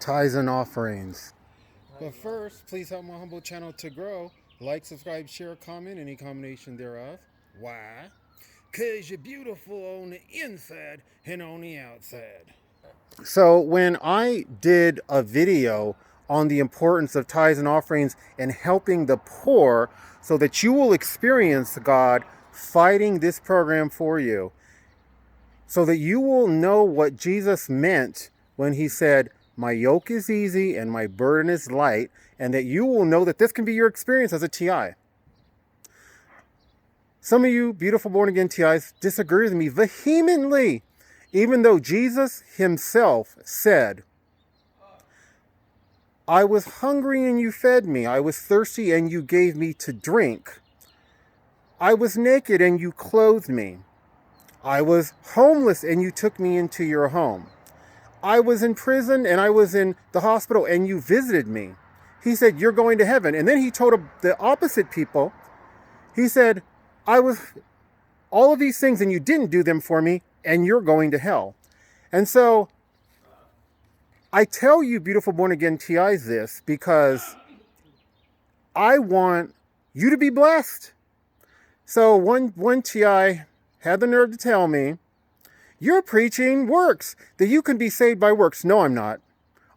Tithes and offerings. But first, please help my humble channel to grow. Like, subscribe, share, comment, any combination thereof. Why? Because you're beautiful on the inside and on the outside. So when I did a video on the importance of tithes and offerings and helping the poor so that you will experience God fighting this program for you, so that you will know what Jesus meant when he said, my yoke is easy and my burden is light, and that you will know that this can be your experience as a TI. Some of you beautiful born-again TIs disagree with me vehemently, even though Jesus himself said, I was hungry and you fed me. I was thirsty and you gave me to drink. I was naked and you clothed me. I was homeless and you took me into your home. I was in prison and I was in the hospital and you visited me. He said, you're going to heaven. And then he told the opposite people, he said, I was all of these things and you didn't do them for me and you're going to hell. And so I tell you beautiful born again TIs this because I want you to be blessed. So one TI had the nerve to tell me, you're preaching works, that you can be saved by works. No, I'm not.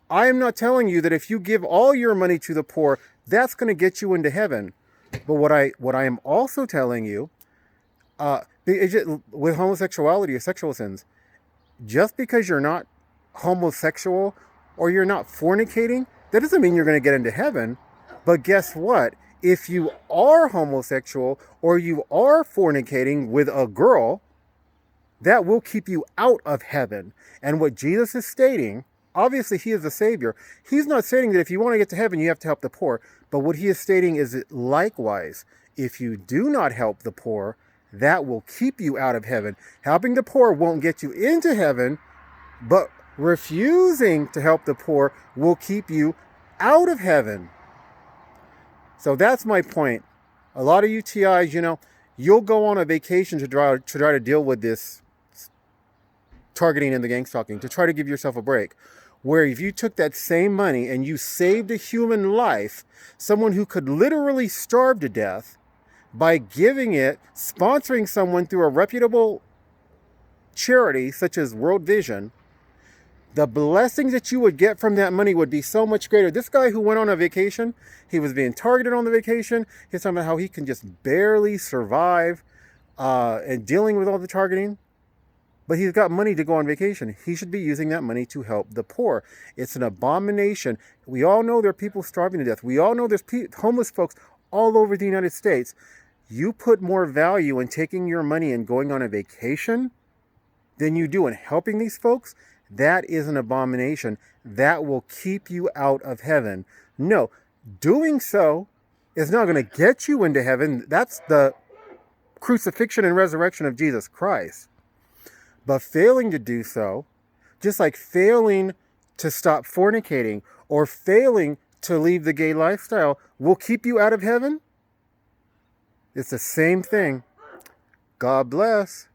I am not telling you that if you give all your money to the poor, that's going to get you into heaven. But what I am also telling you, with homosexuality or sexual sins, just because you're not homosexual or you're not fornicating, that doesn't mean you're going to get into heaven. But guess what? If you are homosexual or you are fornicating with a girl, that will keep you out of heaven. And what Jesus is stating, obviously he is the Savior. He's not stating that if you want to get to heaven, you have to help the poor. But what he is stating is that likewise, if you do not help the poor, that will keep you out of heaven. Helping the poor won't get you into heaven, but refusing to help the poor will keep you out of heaven. So that's my point. A lot of you TIs, you'll go on a vacation to try to deal with this targeting and the gang stalking, to try to give yourself a break. Where if you took that same money and you saved a human life, someone who could literally starve to death, by giving it, sponsoring someone through a reputable charity such as World Vision, the blessings that you would get from that money would be so much greater. This guy who went on a vacation, he was being targeted on the vacation. He's talking about how he can just barely survive and dealing with all the targeting. But he's got money to go on vacation. He should be using that money to help the poor. It's an abomination. We all know there are people starving to death. We all know there's homeless folks all over the United States. You put more value in taking your money and going on a vacation than you do in helping these folks. That is an abomination. That will keep you out of heaven. No, doing so is not going to get you into heaven. That's the crucifixion and resurrection of Jesus Christ. But failing to do so, just like failing to stop fornicating or failing to leave the gay lifestyle, will keep you out of heaven. It's the same thing. God bless.